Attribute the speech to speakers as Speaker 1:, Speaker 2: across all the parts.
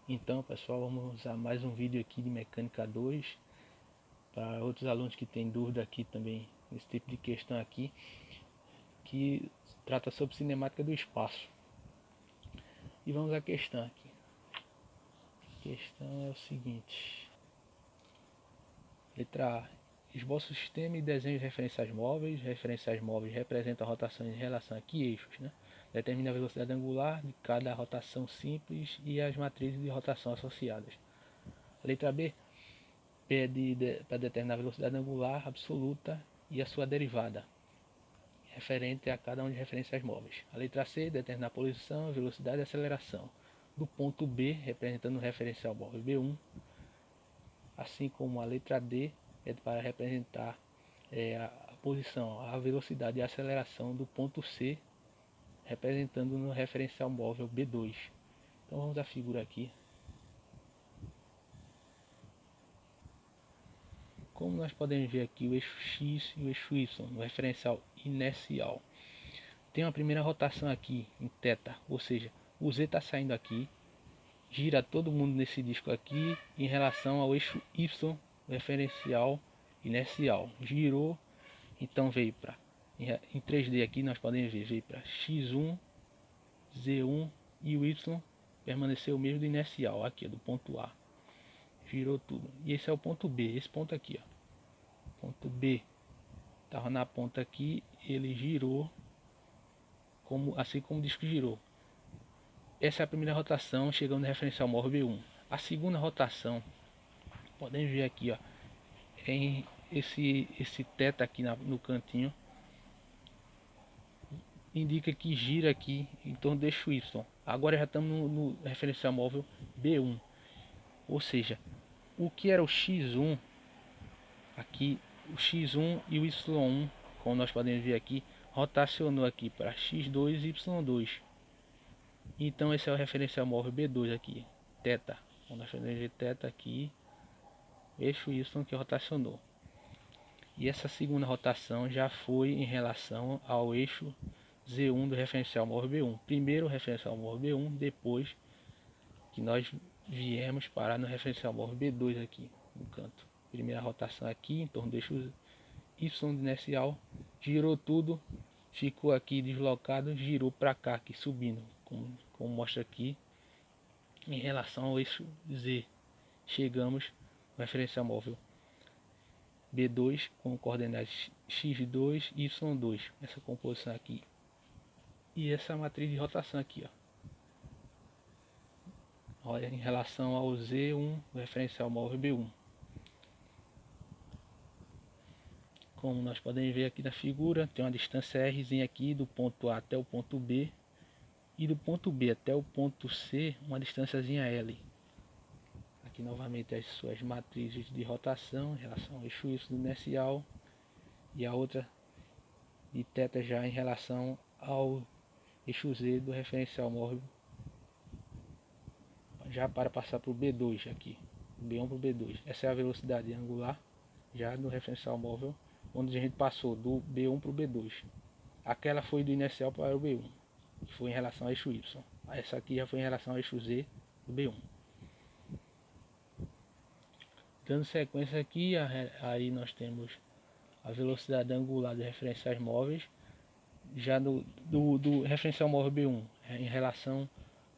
Speaker 1: Então, pessoal, vamos usar mais um vídeo aqui de Mecânica 2 para outros alunos que têm dúvida aqui também nesse tipo de questão aqui, que trata sobre cinemática do espaço. E vamos à questão aqui. A questão é o seguinte: letra A. Esboça o sistema e desenhe os referenciais móveis. Referenciais móveis representam a rotação em relação a que eixos, né? Determina a velocidade angular de cada rotação simples e as matrizes de rotação associadas. Letra B. Pede para determinar a velocidade angular absoluta e a sua derivada, referente a cada um de referenciais móveis. A letra C, determinar a posição, velocidade e aceleração do ponto B, representando o referencial móvel B1, assim como a letra D, é para representar a posição, a velocidade e a aceleração do ponto C, representando no referencial móvel B2. Então vamos à figura aqui. Como nós podemos ver aqui, o eixo X e o eixo Y, no referencial inercial, tem uma primeira rotação aqui em θ, ou seja, o Z está saindo aqui, gira todo mundo nesse disco aqui em relação ao eixo Y, referencial inercial. Girou, então veio para, em 3D aqui nós podemos ver, veio para X1, Z1 e o Y permaneceu o mesmo do inercial, aqui do ponto A. Girou tudo. E esse é o ponto B, esse ponto aqui, ó. Ponto B estava na ponta aqui, ele girou assim como o disco girou. Essa é a primeira rotação, chegando no referencial móvel B1. A segunda rotação, podemos ver aqui, ó, em esse θ aqui no cantinho, indica que gira aqui em torno do eixo Y. Agora já estamos no referencial móvel B1, ou seja, o que era o X1 aqui, o X1 e o Y1, como nós podemos ver aqui, rotacionou aqui para X2 e Y2. Então esse é o referencial móvel B2 aqui, θ. Nós podemos ver θ aqui, eixo Y que rotacionou. E essa segunda rotação já foi em relação ao eixo Z1 do referencial móvel B1. Primeiro o referencial móvel B1, depois que nós viemos parar no referencial móvel B2 aqui no canto. Primeira rotação aqui em torno do eixo Y inercial, girou tudo, ficou aqui deslocado, girou para cá aqui subindo, como mostra aqui, em relação ao eixo Z. Chegamos no referencial móvel B2 com coordenadas X2 e Y2, essa composição aqui. E essa matriz de rotação aqui, ó. Olha, em relação ao Z1, o referencial móvel B1. Como nós podemos ver aqui na figura, tem uma distância R aqui do ponto A até o ponto B. E do ponto B até o ponto C, uma distânciazinha L. Aqui novamente as suas matrizes de rotação em relação ao eixo Y inercial. E a outra de θ já em relação ao eixo Z do referencial móvel, já para passar para o B2 aqui, B1 para o B2. Essa é a velocidade angular já do referencial móvel, onde a gente passou do B1 para o B2. Aquela foi do inercial para o B1, que foi em relação ao eixo Y. Essa aqui já foi em relação ao eixo Z do B1. Dando sequência aqui, aí nós temos a velocidade angular dos referenciais móveis, já do referencial móvel B1 em relação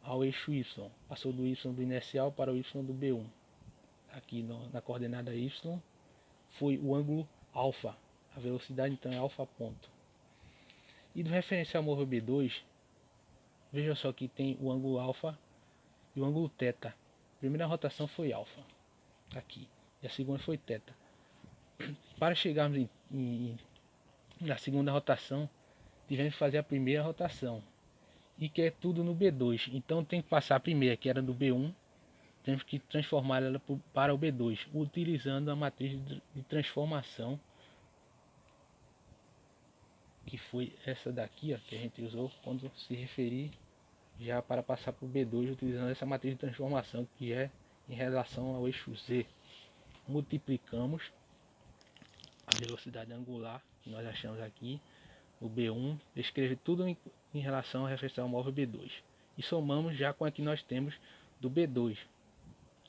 Speaker 1: ao eixo Y. Passou do Y do inercial para o Y do B1. Aqui na coordenada Y foi o ângulo alfa. A velocidade então é alfa ponto. E do referencial móvel B2, veja só que tem o ângulo alfa e o ângulo θ. A primeira rotação foi alfa, aqui, e a segunda foi θ. Para chegarmos na segunda rotação, tivemos que fazer a primeira rotação, e que é tudo no B2. Então tem que passar a primeira, que era do B1, temos que transformar ela para o B2, utilizando a matriz de transformação, que foi essa daqui, ó, que a gente usou quando se referir já para passar para o B2, utilizando essa matriz de transformação, que é em relação ao eixo Z. Multiplicamos a velocidade angular que nós achamos aqui, o B1, escreve tudo em relação ao referencial móvel B2. E somamos já com a que nós temos do B2.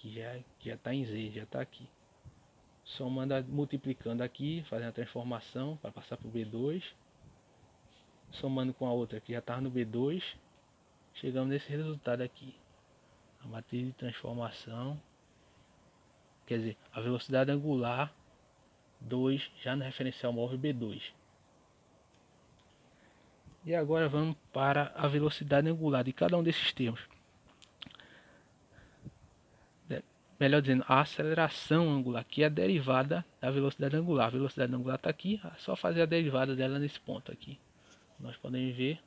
Speaker 1: aqui, já está em Z, já está aqui. Somando, multiplicando aqui, fazendo a transformação para passar para o B2. Somando com a outra que já estava no B2, chegamos nesse resultado aqui. A matriz de transformação, quer dizer, a velocidade angular 2 já no referencial móvel B2. E agora vamos para a velocidade angular de cada um desses termos. Melhor dizendo, a aceleração angular, que é a derivada da velocidade angular. A velocidade angular está aqui, é só fazer a derivada dela nesse ponto aqui. Nós podemos ver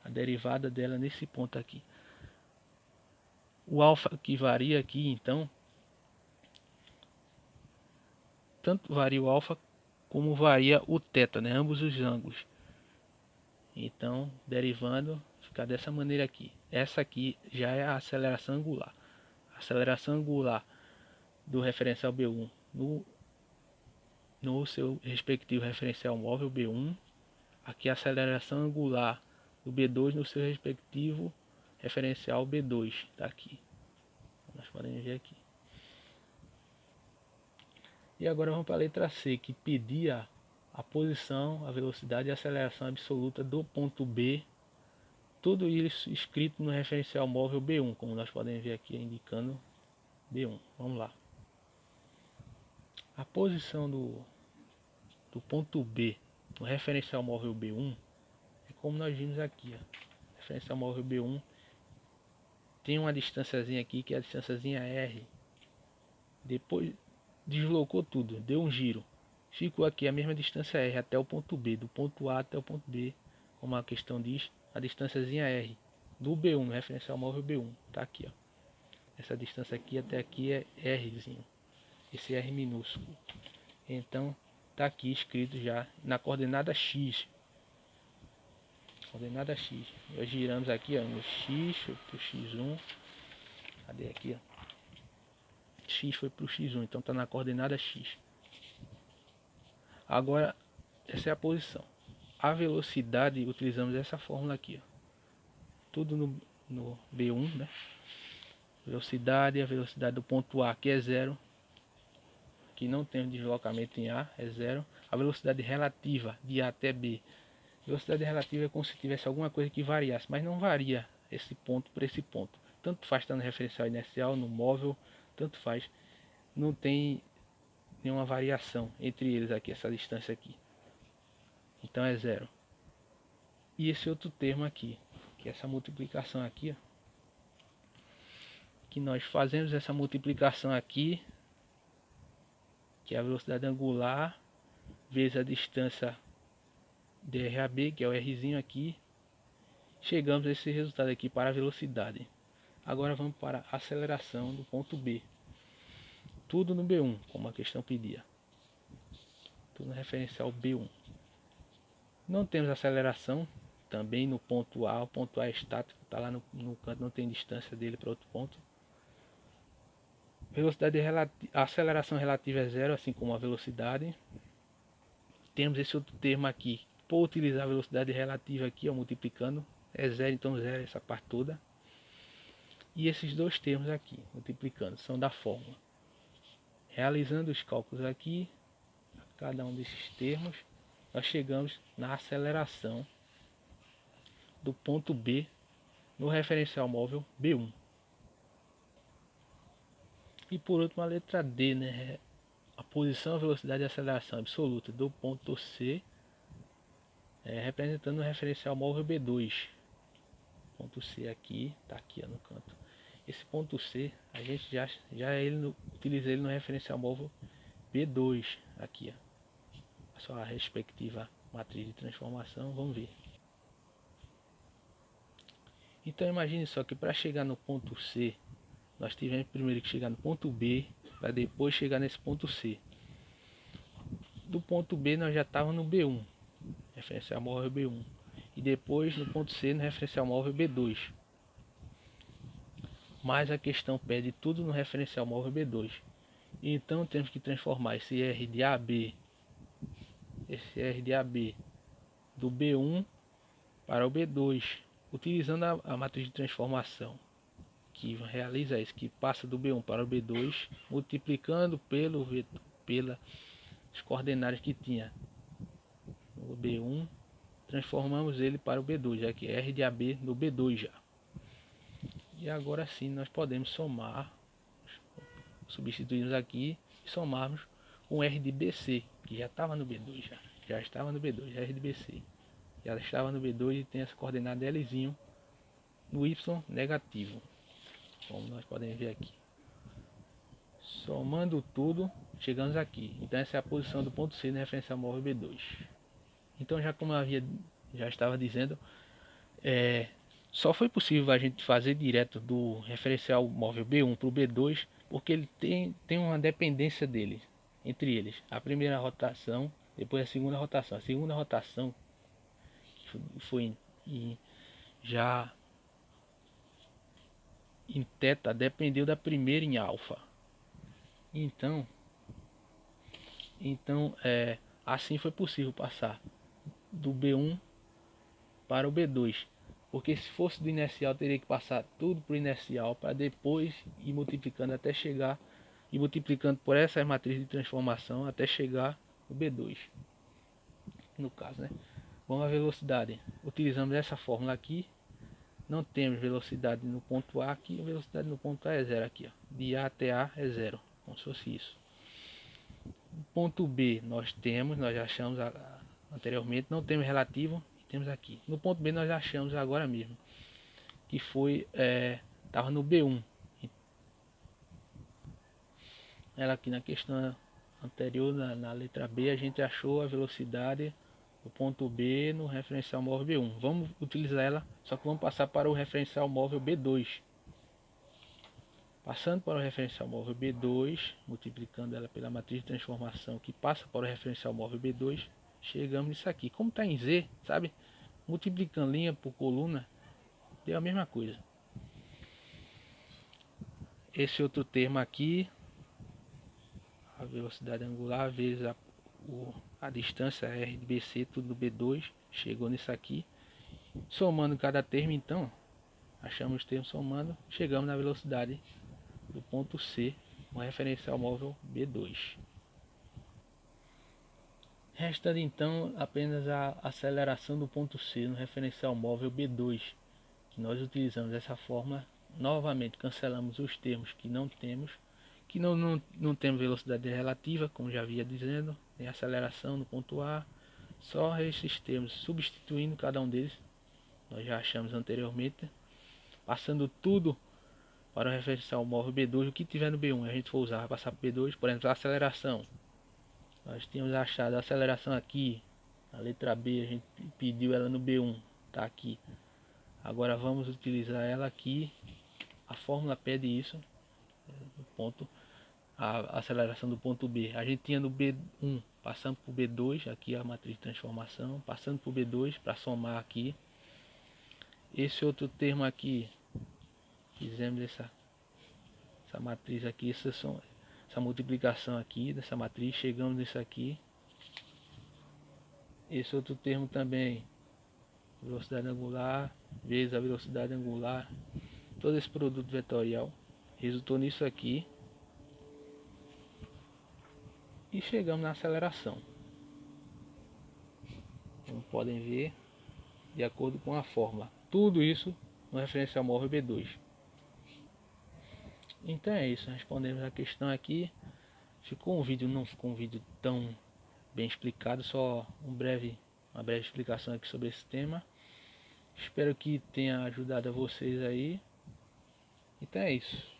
Speaker 1: a derivada dela nesse ponto aqui. O alfa que varia aqui, então, tanto varia o alfa como varia o θ, né? Ambos os ângulos. Então, derivando, fica dessa maneira aqui. Essa aqui já é a aceleração angular. A aceleração angular do referencial B1 no seu respectivo referencial móvel B1. Aqui a aceleração angular do B2 no seu respectivo referencial B2. Tá aqui. Nós podemos ver aqui. E agora vamos para a letra C, que pedia a posição, a velocidade e a aceleração absoluta do ponto B. Tudo isso escrito no referencial móvel B1, como nós podemos ver aqui indicando B1. Vamos lá. A posição do ponto B no referencial móvel B1 é como nós vimos aqui. Ó. Referencial móvel B1 tem uma distânciazinha aqui, que é a distânciazinha R. Depois deslocou tudo, deu um giro. Ficou aqui a mesma distância R até o ponto B, do ponto A até o ponto B, como a questão diz, a distânciazinha R do B1, referencial móvel B1, tá aqui, ó. Essa distância aqui até aqui é Rzinho, esse R minúsculo. Então tá aqui escrito já na coordenada X. Coordenada X. Nós giramos aqui, ó, no X, foi pro X1. Cadê aqui, ó? X foi pro X1, então tá na coordenada X. Agora, essa é a posição. A velocidade, utilizamos essa fórmula aqui, ó. Tudo no B1, né? Velocidade, a velocidade do ponto A, que é 0. Que não tem deslocamento em A, é 0. A velocidade relativa de A até B. Velocidade relativa é como se tivesse alguma coisa que variasse, mas não varia esse ponto para esse ponto. Tanto faz estar no referencial inercial, no móvel, tanto faz. Não tem nenhuma variação entre eles aqui, essa distância aqui. Então é 0. E esse outro termo aqui, que é essa multiplicação aqui, ó, que nós fazemos essa multiplicação aqui, que é a velocidade angular vezes a distância dr a b, que é o rzinho aqui, chegamos a esse resultado aqui para a velocidade. Agora vamos para a aceleração do ponto B. Tudo no B1, como a questão pedia. Tudo no referencial B1. Não temos aceleração também no ponto A. O ponto A é estático, está lá no canto, não tem distância dele para outro ponto. Velocidade a aceleração relativa é 0, assim como a velocidade. Temos esse outro termo aqui. Por utilizar a velocidade relativa aqui, ó, multiplicando, é 0, então 0 essa parte toda. E esses dois termos aqui, multiplicando, são da fórmula. Realizando os cálculos aqui, cada um desses termos, nós chegamos na aceleração do ponto B no referencial móvel B1. E por último a letra D, né? A posição, a velocidade e a aceleração absoluta do ponto C, representando o referencial móvel B2. Ponto C aqui, tá aqui, ó, no canto. Esse ponto C, a gente já utiliza ele no referencial móvel B2 aqui, ó. A sua respectiva matriz de transformação, vamos ver. Então imagine só que para chegar no ponto C, nós tivemos primeiro que chegar no ponto B, para depois chegar nesse ponto C. Do ponto B nós já estávamos no B1, referencial móvel B1. E depois no ponto C, no referencial móvel B2. Mas a questão pede tudo no referencial móvel B2. Então temos que transformar esse R de AB, do B1 para o B2, utilizando a matriz de transformação, que realiza isso, que passa do B1 para o B2, multiplicando pelas coordenadas que tinha o B1, transformamos ele para o B2, já que é R de AB no B2 já. E agora sim nós podemos somar, substituímos aqui e somarmos com R de BC, que já estava no B2 já estava no B2, R de BC. Já estava no B2 e tem essa coordenada Lzinho no Y negativo, como nós podemos ver aqui. Somando tudo, chegamos aqui. Então essa é a posição do ponto C no referencial móvel B2. Então já estava dizendo, só foi possível a gente fazer direto do referencial móvel B1 para o B2, porque ele tem uma dependência dele, entre eles. A primeira rotação, depois a segunda rotação. A segunda rotação foi já em teta, dependeu da primeira em alfa. Então assim foi possível passar do B1 para o B2, porque se fosse do inercial teria que passar tudo para o inercial para depois ir multiplicando até chegar e multiplicando por essa matriz de transformação até chegar no B2, no caso, né? Vamos à velocidade. Utilizamos essa fórmula aqui. Não temos velocidade no ponto A aqui, a velocidade no ponto A é zero aqui, ó. De A até A é zero, como se fosse isso. O ponto B nós já achamos anteriormente, não temos relativo, temos aqui. No ponto B nós já achamos agora mesmo, que foi, estava no B1. Ela aqui na questão anterior, na letra B, a gente achou a velocidade do ponto B no referencial móvel B1. Vamos utilizar ela, só que vamos passar para o referencial móvel B2. Passando para o referencial móvel B2, multiplicando ela pela matriz de transformação que passa para o referencial móvel B2, chegamos nisso aqui. Como está em Z, sabe? Multiplicando linha por coluna, deu a mesma coisa. Esse outro termo aqui, a velocidade angular vezes a distância R de BC, tudo do B2, chegou nisso aqui. Somando cada termo, então, achamos os termos somando, chegamos na velocidade do ponto C, no referencial móvel B2. Restando então apenas a aceleração do ponto C no referencial móvel B2, que nós utilizamos essa fórmula. Novamente cancelamos os termos que não temos, que não temos velocidade relativa, como já havia dizendo, nem aceleração no ponto A, só esses termos, substituindo cada um deles, nós já achamos anteriormente, passando tudo para o referencial móvel B2, o que tiver no B1 a gente for usar, vai passar para o B2, por exemplo, a aceleração. Nós tínhamos achado a aceleração aqui, a letra B, a gente pediu ela no B1, tá aqui. Agora vamos utilizar ela aqui, a fórmula pede isso, ponto, a aceleração do ponto B. A gente tinha no B1, passando para o B2, aqui a matriz de transformação, passando para o B2 para somar aqui. Esse outro termo aqui, fizemos essa matriz aqui, essa multiplicação aqui dessa matriz, chegamos nisso aqui. Esse outro termo também, velocidade angular vezes a velocidade angular, todo esse produto vetorial resultou nisso aqui. E chegamos na aceleração, como podem ver, de acordo com a fórmula. Tudo isso no referencial móvel B2. Então é isso, respondemos a questão aqui. Ficou um vídeo, não ficou um vídeo tão bem explicado, só uma breve explicação aqui sobre esse tema. Espero que tenha ajudado a vocês aí. Então é isso.